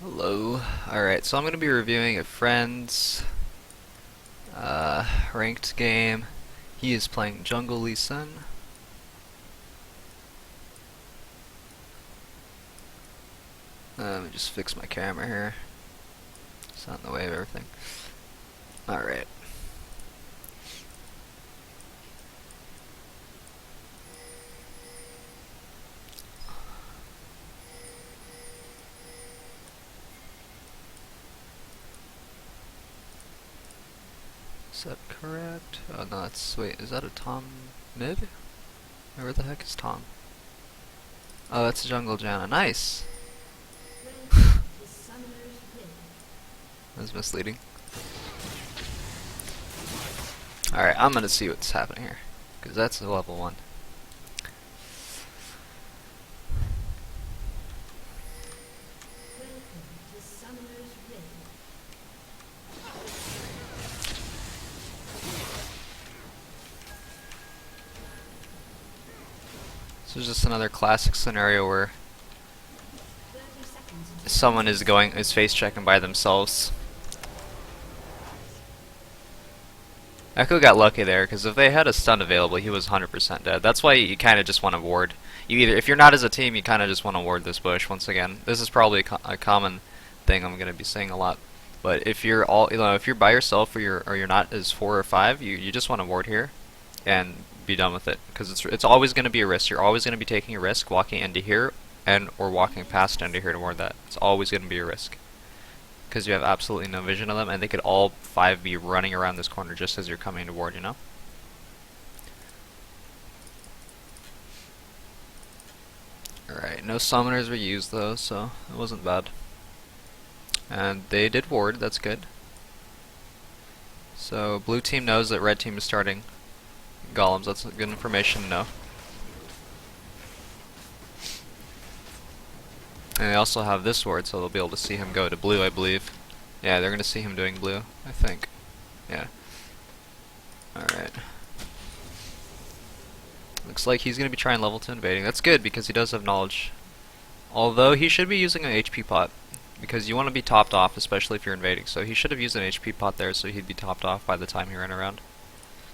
Hello. Alright, so I'm going to be reviewing a friend's ranked game. He is playing Jungle Lee Sin. Let me just fix my camera here. It's not in the way of everything. Alright. Is that correct? Oh no, that's, wait, is that a Tom mid? Or where the heck is Tom? Oh, that's Jungle Janna. Nice! That's misleading. Alright, I'm gonna see what's happening here. Because that's a level 1. This is just another classic scenario where someone is face checking by themselves. Echo got lucky there because if they had a stun available, he was 100% dead. That's why you kind of just want to ward. If you're not as a team, you kind of just want to ward this bush. Once again, this is probably a common thing I'm going to be saying a lot. But if you're if you're by yourself or you're not as 4 or 5, you just want to ward here and be done with it, because it's always going to be a risk. You're always going to be taking a risk walking into here or walking past into here to ward that. It's always going to be a risk because you have absolutely no vision of them, and they could all 5 be running around this corner just as you're coming to ward, you know? Alright, no summoners were used though, so it wasn't bad. And they did ward, that's good. So blue team knows that red team is starting golems, that's good information to know. And they also have this ward, so they'll be able to see him go to blue, I believe. Yeah, they're going to see him doing blue, I think. Yeah. Alright. Looks like he's going to be trying level 2 invading. That's good, because he does have knowledge. Although, he should be using an HP pot, because you want to be topped off, especially if you're invading. So he should have used an HP pot there, so he'd be topped off by the time he ran around.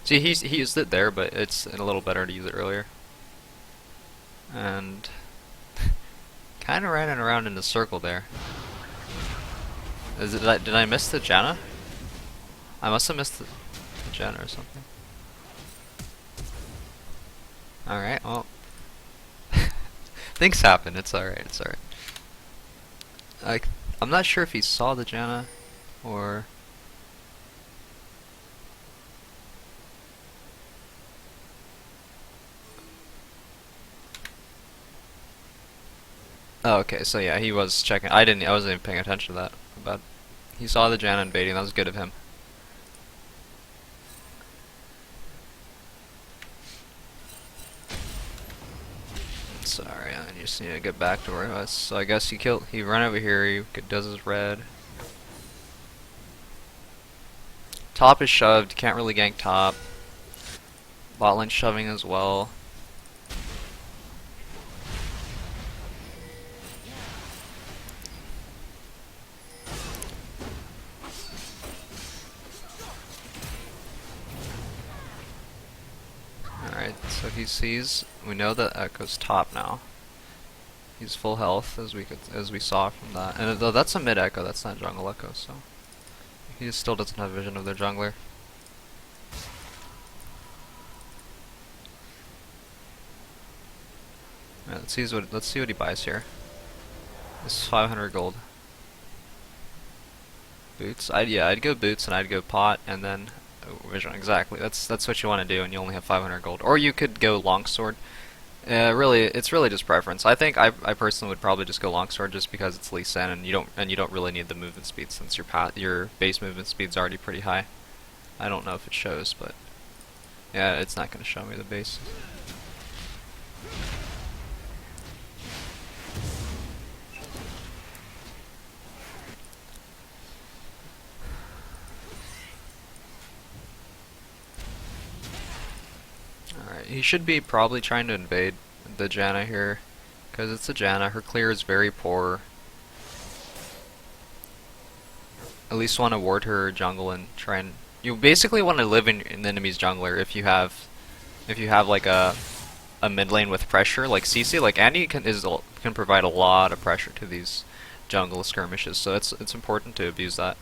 See, he used it there, but it's a little better to use it earlier. And kind of ran around in a circle there. Did I miss the Janna? I must have missed the Janna or something. Alright, well. Things happen, it's alright, it's alright. I'm not sure if he saw the Janna or... Oh, okay, so yeah, he was checking. I wasn't even paying attention to that. But he saw the Janna invading, that was good of him. Sorry, I just need to get back to where I was. So I guess he ran over here, he does his red. Top is shoved, can't really gank top. Bot lane shoving as well. Alright, so he sees, we know that Echo's top now. He's full health as we saw from that. And though that's a mid Echo, that's not jungle Echo, so he still doesn't have vision of their jungler. Alright, let's see what he buys here. This is 500 gold. Boots. I'd go boots and I'd go pot and then vision. Exactly. That's what you want to do, and you only have 500 gold. Or you could go longsword. Really, it's really just preference. I think I personally would probably just go longsword just because it's Lee Sin, and you don't really need the movement speed since your base movement speed's already pretty high. I don't know if it shows, but yeah, it's not going to show me the base. Alright, he should be probably trying to invade the Janna here, because it's a Janna. Her clear is very poor. at least want to ward her jungle and try and you basically want to live in the enemy's jungler if you have like a mid lane with pressure like CC, like Andy can provide a lot of pressure to these jungle skirmishes, so it's important to abuse that.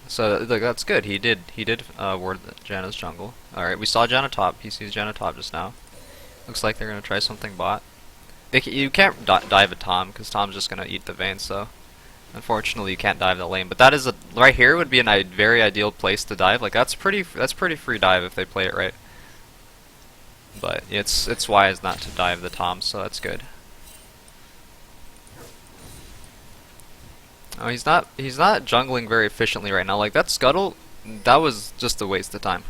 So like, that's good. He did ward Janna's jungle. All right, we saw Janna top. He sees Janna top just now. Looks like they're gonna try something bot. You can't dive at Tom because Tom's just gonna eat the vein. So unfortunately, you can't dive the lane. But that is right here would be a very ideal place to dive. Like that's pretty free dive if they play it right. But it's wise not to dive the Tom, so that's good. Oh, he's not jungling very efficiently right now. Like that scuttle, that was just a waste of time.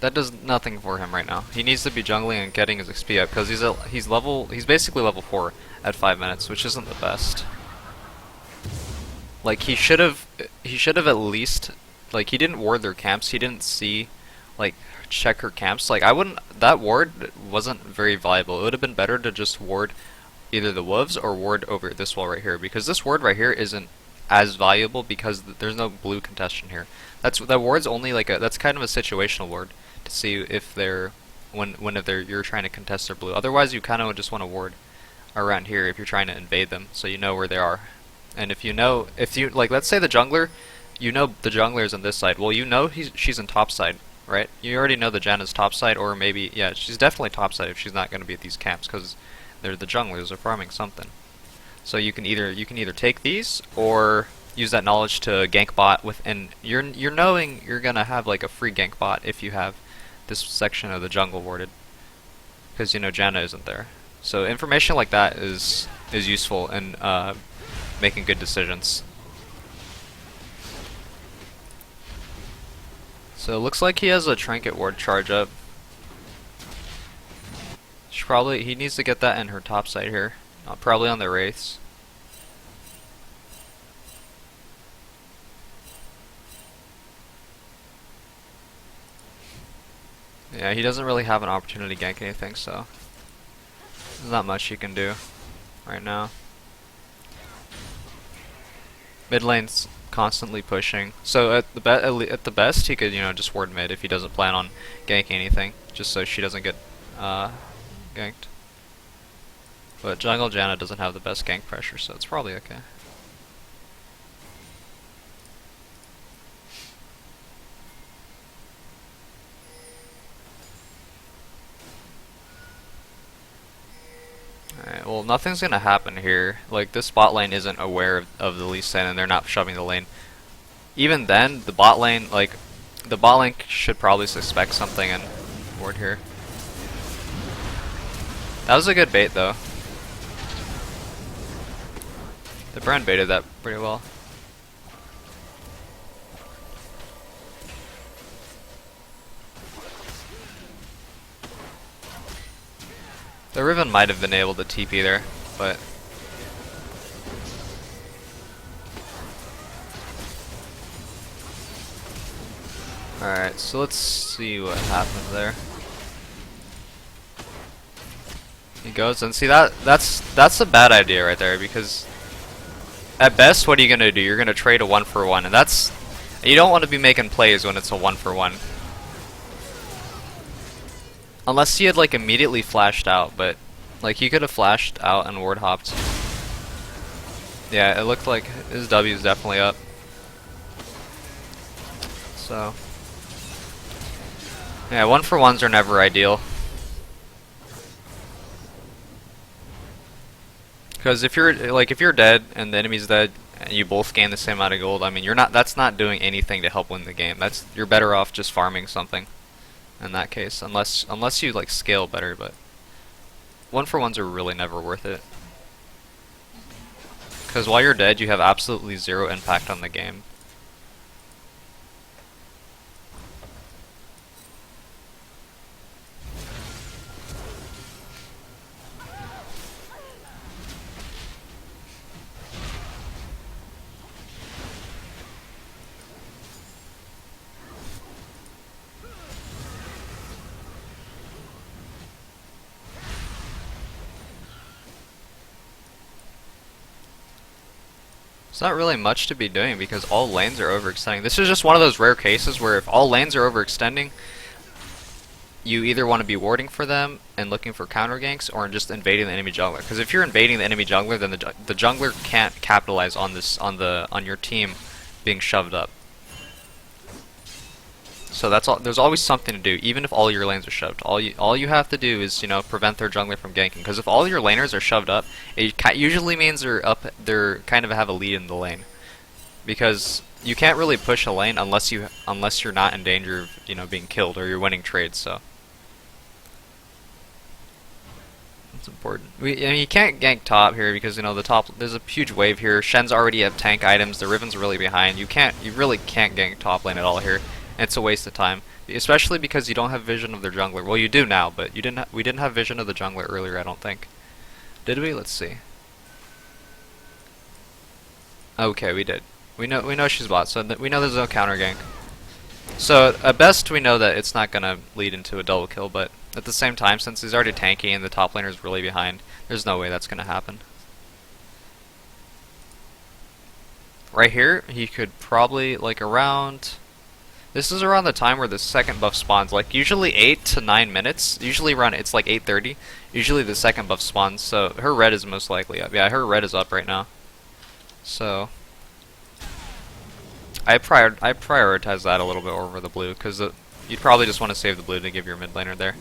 That does nothing for him right now. He needs to be jungling and getting his XP up because he's basically level 4 at 5 minutes, which isn't the best. Like he should have at least, like, he didn't ward their camps. He didn't see, like, check her camps. Like, that ward wasn't very viable. It would have been better to just ward either the wolves or ward over this wall right here, because this ward right here isn't as valuable because there's no blue contestation here. That ward's only like that's kind of a situational ward to see if they're you're trying to contest their blue. Otherwise, you kind of just want to ward around here if you're trying to invade them, so you know where they are. And if you like, let's say the jungler, you know the jungler's on this side. Well, you know she's in top side, right? You already know the Janna's top side, or maybe yeah, she's definitely top side if she's not going to be at these camps because they're the junglers are farming something. So you can either take these or use that knowledge to gank bot with, and you're knowing you're gonna have like a free gank bot if you have this section of the jungle warded, because you know Janna isn't there. So information like that is useful in making good decisions. So it looks like he has a trinket ward charge up. He needs to get that in her top side here. Probably on the wraiths. Yeah, he doesn't really have an opportunity to gank anything, so there's not much he can do right now. Mid lane's constantly pushing, so at the best he could just ward mid if he doesn't plan on ganking anything, just so she doesn't get ganked. But jungle Janna doesn't have the best gank pressure, so it's probably okay. Alright, well, nothing's gonna happen here. Like, this bot lane isn't aware of the Lee Sin, and they're not shoving the lane. Even then, the bot lane should probably suspect something and ward here. That was a good bait, though. The Brand baited that pretty well. The Riven might have been able to TP there, but alright, so let's see what happens there. He goes, and see that's a bad idea right there, because at best, what are you gonna do? You're gonna trade a 1-for-1, and you don't want to be making plays when it's a 1-for-1. Unless he had like immediately flashed out, but like he could have flashed out and ward hopped. Yeah, it looked like his W is definitely up. So yeah, 1-for-1s are never ideal. Because if you're dead and the enemy's dead and you both gain the same amount of gold, I mean that's not doing anything to help win the game. You're better off just farming something in that case, unless you like scale better, but 1-for-1s are really never worth it. Because while you're dead, you have absolutely zero impact on the game. It's not really much to be doing because all lanes are overextending. This is just one of those rare cases where if all lanes are overextending, you either want to be warding for them and looking for counter ganks, or just invading the enemy jungler. Because if you're invading the enemy jungler, then the jungler can't capitalize on this on your team being shoved up. So that's all. There's always something to do, even if all your lanes are shoved. All you have to do is prevent their jungler from ganking. Because if all your laners are shoved up, it usually means they're kind of have a lead in the lane. Because you can't really push a lane unless you're not in danger of being killed or you're winning trades. So it's important. I mean, you can't gank top here because the top. There's a huge wave here. Shen's already have tank items. The Riven's really behind. You really can't gank top lane at all here. It's a waste of time, especially because you don't have vision of their jungler. Well, you do now, but we didn't have vision of the jungler earlier, I don't think. Did we? Let's see. Okay, we did. We know she's bot, so we know there's no counter gank. So at best, we know that it's not gonna lead into a double kill, but at the same time, since he's already tanky and the top laner is really behind, there's no way that's gonna happen. Right here, he could probably around. This is around the time where the second buff spawns, usually 8 to 9 minutes. Usually it's 8:30. Usually the second buff spawns, so her red is most likely up. Yeah, her red is up right now. So I prioritize that a little bit over the blue, because you'd probably just want to save the blue to give your mid laner there.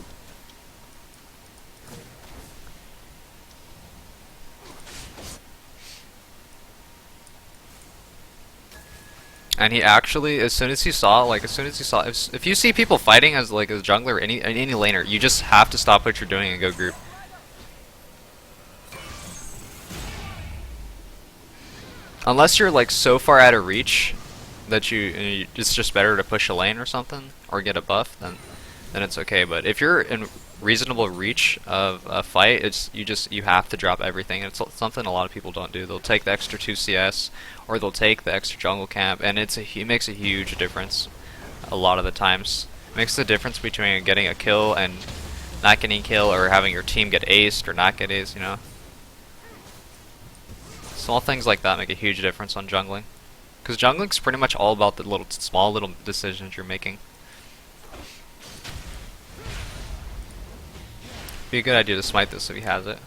And he actually, as soon as he saw, if you see people fighting as a jungler or any laner, you just have to stop what you're doing and go group. Unless you're so far out of reach that it's just better to push a lane or something or get a buff, then it's okay. But if you're in reasonable reach of a fight, you have to drop everything. It's something a lot of people don't do. They'll take the extra 2 CS or they'll take the extra jungle camp, and it makes a huge difference. A lot of the times, it makes the difference between getting a kill and not getting a kill, or having your team get aced or not get aced. Small things like that make a huge difference on jungling, because jungling's pretty much all about the small little decisions you're making. Be a good idea to smite this if he has it.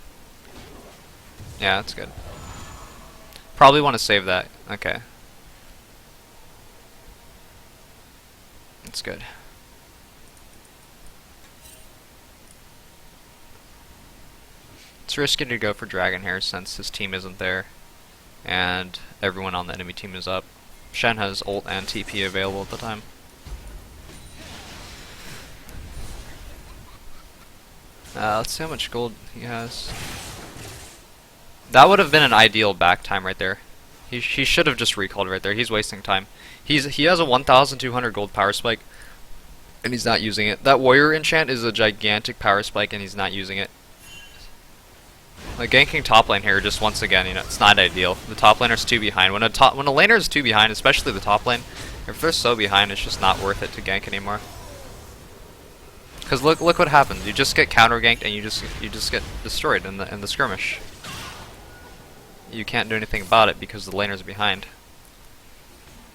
Yeah, that's good. Probably want to save that. Okay. That's good. It's risky to go for Dragon here since his team isn't there, and everyone on the enemy team is up. Shen has ult and TP available at the time. Let's see how much gold he has. That would have been an ideal back time right there. He should have just recalled right there. He's wasting time. He has a 1,200 gold power spike, and he's not using it. That warrior enchant is a gigantic power spike, and he's not using it. Ganking top lane here, just once again, it's not ideal. The top laner's too behind. When a laner is too behind, especially the top lane, if they're so behind, it's just not worth it to gank anymore. Because look what happens. You just get counter ganked and you just get destroyed in the skirmish. You can't do anything about it because the laner's behind.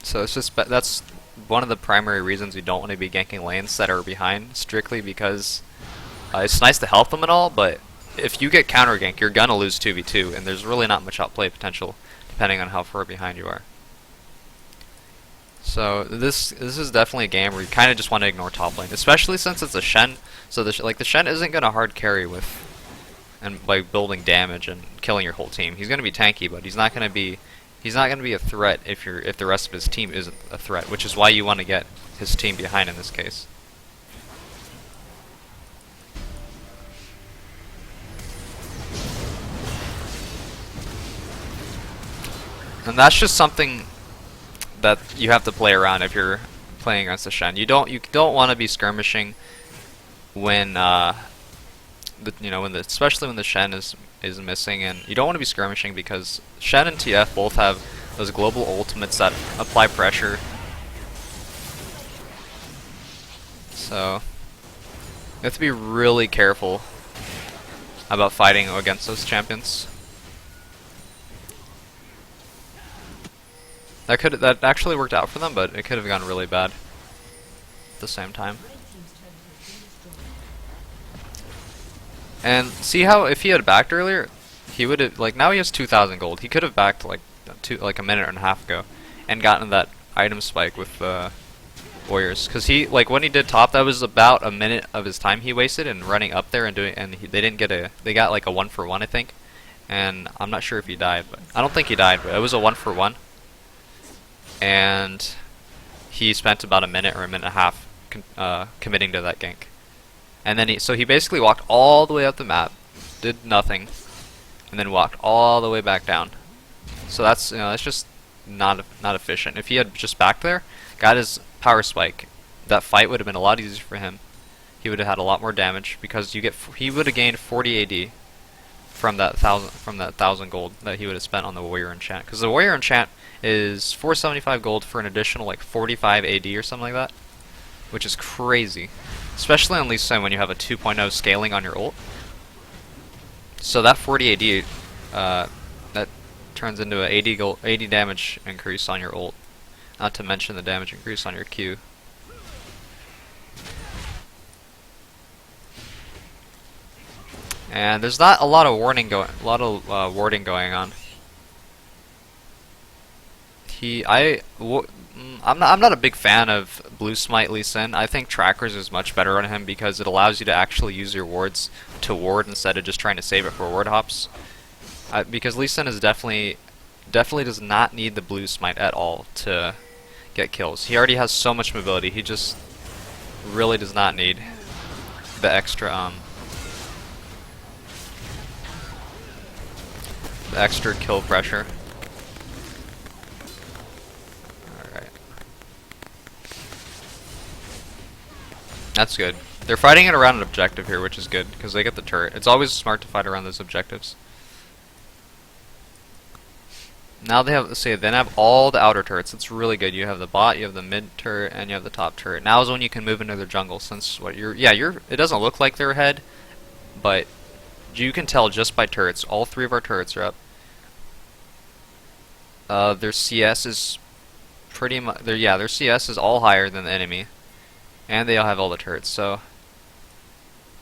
So that's one of the primary reasons you don't want to be ganking lanes that are behind, strictly because it's nice to help them and all, but if you get counter ganked, you're gonna lose 2v2, and there's really not much outplay potential depending on how far behind you are. So this is definitely a game where you kind of just want to ignore top lane, especially since it's a Shen. So the Shen isn't gonna hard carry by building damage and killing your whole team. He's gonna be tanky, but he's not gonna be a threat if the rest of his team isn't a threat, which is why you want to get his team behind in this case. And that's just something that you have to play around if you're playing against the Shen. You don't want to be skirmishing when especially when the Shen is missing, and you don't want to be skirmishing because Shen and TF both have those global ultimates that apply pressure. So you have to be really careful about fighting against those champions. that actually worked out for them, but it could have gone really bad at the same time. And see how if he had backed earlier, he would have like now he has 2,000 gold. He could have backed like a minute and a half ago, and gotten that item spike with the warriors. Because he like when he did top, that was about a minute of his time he wasted in running up there and doing. And they didn't get they got like a 1-for-1 I think, and I'm not sure if he died, but I don't think he died. But it was a 1-for-1, and he spent about a minute or a minute and a half committing to that gank. And then he basically walked all the way up the map, did nothing, and then walked all the way back down. So that's that's just not efficient. If he had just backed there, got his power spike, that fight would have been a lot easier for him. He would have had a lot more damage because he would have gained 40 AD from that 1,000 gold that he would have spent on the warrior enchant. Because the warrior enchant is 475 gold for an additional like 45 AD or something like that, which is crazy. Especially on Lee Sin when you have a 2.0 scaling on your ult. So that 40 AD, that turns into an 80 damage increase on your ult. Not to mention the damage increase on your Q. And there's not a lot of warding going on. I'm not a big fan of Blue Smite Lee Sin. I think Trackers is much better on him because it allows you to actually use your wards to ward instead of just trying to save it for ward hops. Because Lee Sin is definitely does not need the Blue Smite at all to get kills. He already has so much mobility. He just really does not need the extra kill pressure. That's good. They're fighting it around an objective here, which is good, because they get the turret. It's always smart to fight around those objectives. Now they have, let's see, then have all the outer turrets. It's really good. You have the bot, you have the mid turret, and you have the top turret. Now is when you can move into their jungle, since it doesn't look like they're ahead, but you can tell just by turrets. All three of our turrets are up. Their CS is pretty much, their CS is all higher than the enemy. And they all have all the turrets, so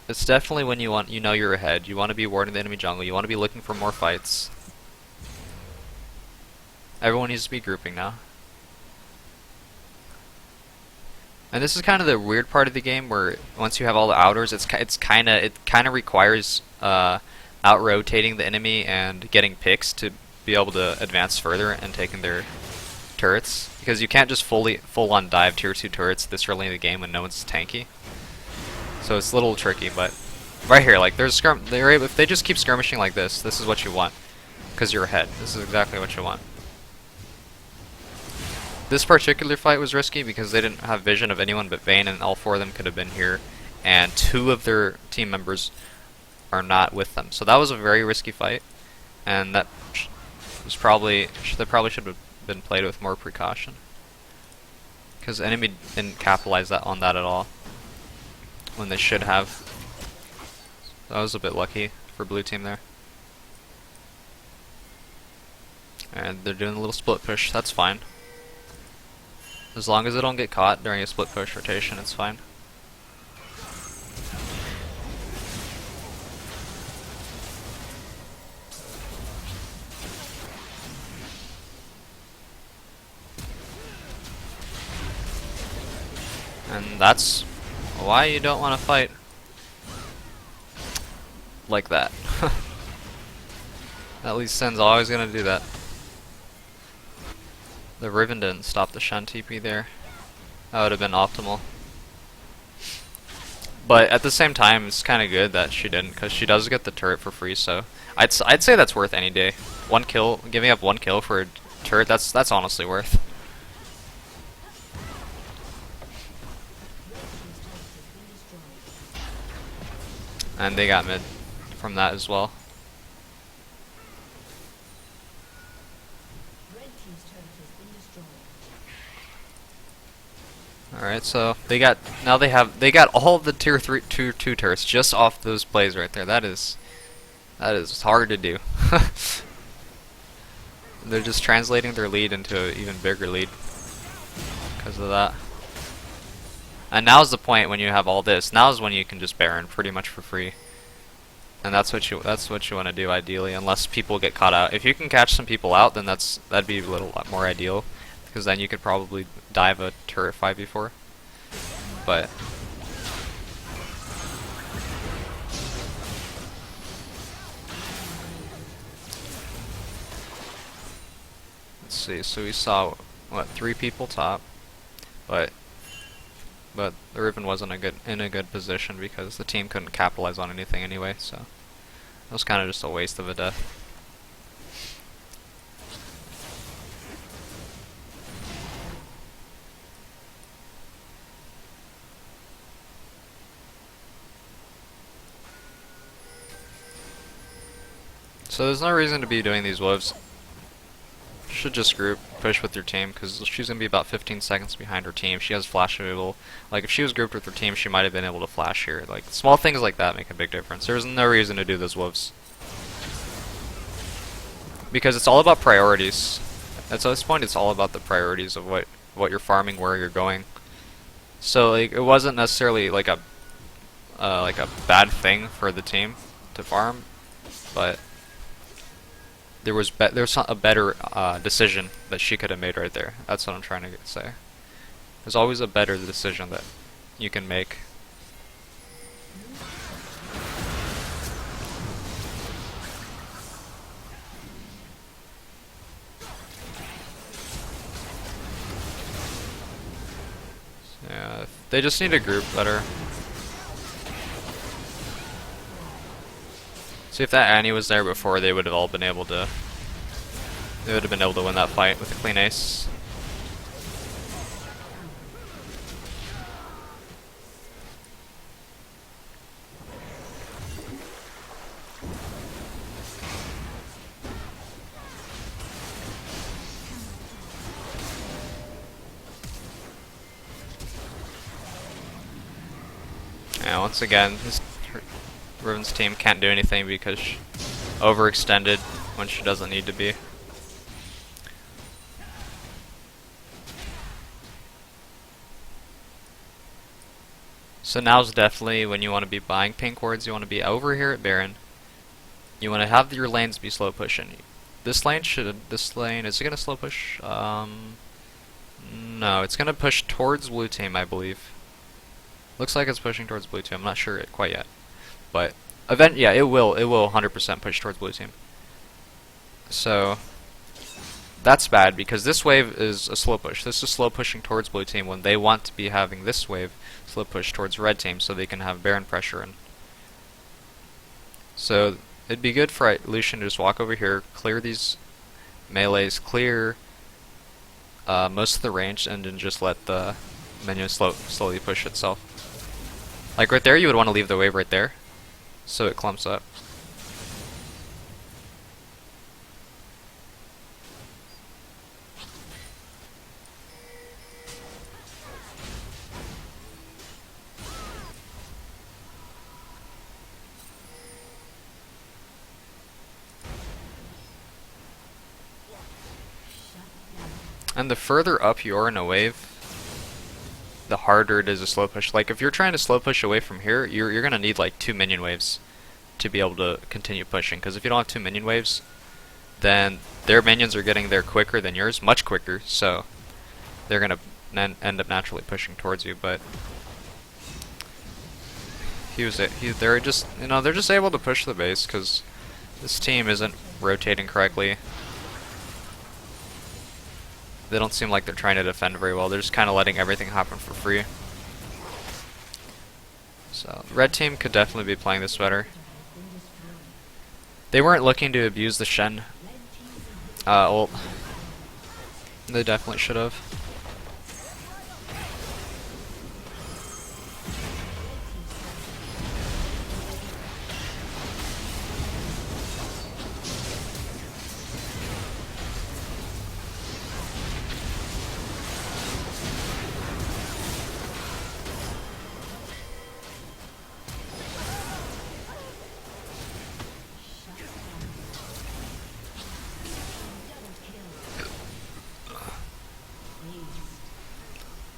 it's definitely when you know you're ahead. You want to be warding the enemy jungle. You want to be looking for more fights. Everyone needs to be grouping now. And this is kind of the weird part of the game, where once you have all the outers, it kind of requires out rotating the enemy and getting picks to be able to advance further and taking their turrets. Because you can't just full on dive tier 2 turrets this early in the game when no one's tanky. So it's a little tricky, but right here, like if they just keep skirmishing like this is what you want, because you're ahead. This is exactly what you want. This particular fight was risky because they didn't have vision of anyone but Vayne, and all 4 of them could have been here, and 2 of their team members are not with them. So that was a very risky fight, and that was probably should have been played with more precaution, because the enemy didn't capitalize on that at all when they should have. That was a bit lucky for blue team there. And they're doing a little split push. That's fine. As long as they don't get caught during a split push rotation, it's fine. And that's why you don't want to fight like that. At least Sin's always going to do that. The Riven didn't stop the Shen TP there. That would have been optimal. But at the same time, it's kind of good that she didn't, because she does get the turret for free, so I'd say that's worth any day. One kill, giving up 1 kill for a turret, that's honestly worth. And they got mid from that as well. Alright, so they got all of the tier 2 turrets just off those plays right there. That is hard to do. They're just translating their lead into an even bigger lead because of that. And now's the point when you have all this. Now's when you can just Baron pretty much for free. And that's what you want to do ideally, unless people get caught out. If you can catch some people out, then that'd be a little lot more ideal, because then you could probably dive a turret 5v4. But let's see. So we saw what, 3 people top, but the Riven wasn't in a good position because the team couldn't capitalize on anything anyway. So it was kind of just a waste of a death. So there's no reason to be doing these wolves. Should just group, push with your team, because she's going to be about 15 seconds behind her team. She has flash available. Like, if she was grouped with her team, she might have been able to flash here. Like, small things like that make a big difference. There's no reason to do those wolves. Because it's all about priorities. At this point, it's all about the priorities of what you're farming, where you're going. So, like, it wasn't necessarily like a bad thing for the team to farm, but there was a better decision that she could have made right there. That's what I'm trying to say. There's always a better decision that you can make. Yeah, they just need to group better. See, if that Annie was there before, they would have all been able to. They would have been able to win that fight with a clean ace. Yeah, once again, Riven's team can't do anything because she overextended when she doesn't need to be. So now's definitely when you want to be buying pink wards. You want to be over here at Baron. You want to have your lanes be slow pushing. This lane is it gonna slow push? No, it's gonna push towards blue team, I believe. Looks like it's pushing towards blue team. I'm not sure quite yet, but yeah, it will 100% push towards blue team. So that's bad because this wave is a slow push. This is slow pushing towards blue team when they want to be having this wave slow push towards red team so they can have Baron pressure in. So it'd be good for Lucian to just walk over here, clear these melees, clear most of the range, and then just let the minion slowly push itself. Like right there, you would want to leave the wave right there, so it clumps up. And the further up you are in a wave, the harder it is to slow push. Like if you're trying to slow push away from here, you're gonna need like 2 minion waves to be able to continue pushing. Because if you don't have 2 minion waves, then their minions are getting there quicker than yours, much quicker. So they're gonna end up naturally pushing towards you. But they're just they're just able to push the base because this team isn't rotating correctly. They don't seem like they're trying to defend very well. They're just kind of letting everything happen for free. So, red team could definitely be playing this better. They weren't looking to abuse the Shen ult. They definitely should have.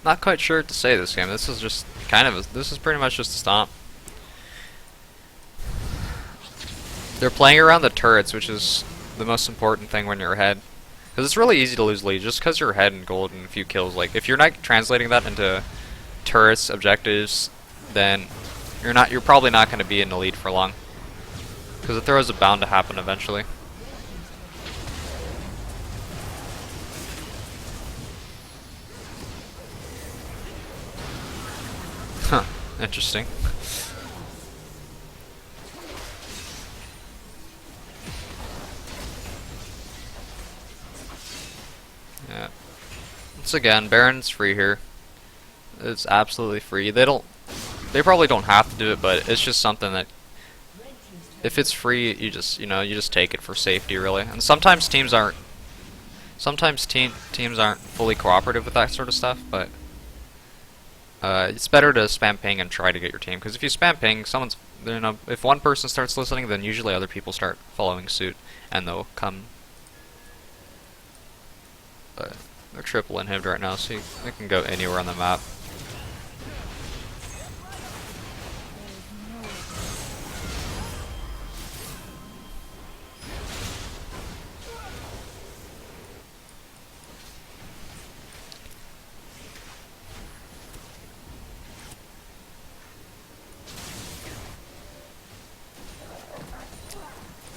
Not quite sure what to say this game. This is just kind of this is pretty much just a stomp. They're playing around the turrets, which is the most important thing when you're ahead. Because it's really easy to lose lead just because you're ahead in gold and a few kills. Like, if you're not translating that into turrets, objectives, then you're probably not going to be in the lead for long. Because the throws are bound to happen eventually. Huh, interesting. Yeah. Once again, Baron's free here. It's absolutely free. They probably don't have to do it, but it's just something that if it's free, you just take it for safety, really. And sometimes teams aren't fully cooperative with that sort of stuff, but it's better to spam ping and try to get your team, because if you spam ping, if one person starts listening, then usually other people start following suit, and they'll come. But they're triple inhibited right now, so they can go anywhere on the map.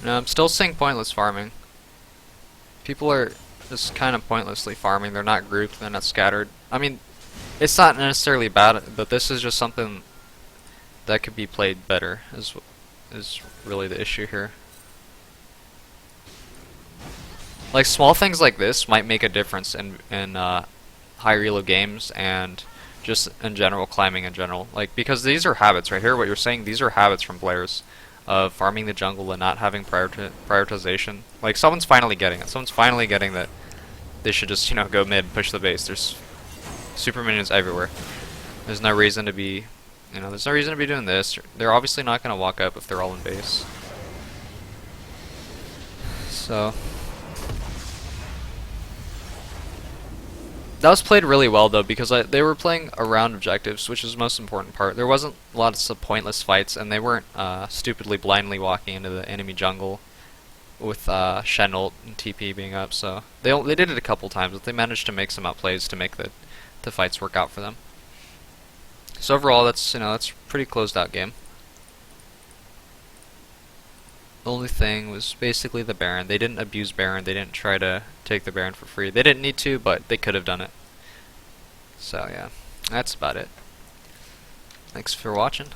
No, I'm still seeing pointless farming. People are just kind of pointlessly farming. They're not grouped, they're not scattered. I mean, it's not necessarily bad, but this is just something that could be played better, is really the issue here. Like, small things like this might make a difference in high elo games and just in general, climbing in general. Like, because these are habits right here, what you're saying, these are habits from players of farming the jungle and not having prioritization. Like, someone's finally getting it. Someone's finally getting that they should just, go mid, push the base. There's super minions everywhere. There's no reason to be, there's no reason to be doing this. They're obviously not going to walk up if they're all in base. So that was played really well, though, because they were playing around objectives, which is the most important part. There wasn't lots of pointless fights, and they weren't stupidly blindly walking into the enemy jungle with Shen ult and TP being up. So they did it a couple times, but they managed to make some outplays to make the fights work out for them. So overall, that's a pretty closed out game. The only thing was basically the Baron. They didn't abuse Baron. They didn't try to take the Baron for free. They didn't need to, but they could have done it. So yeah, that's about it. Thanks for watching.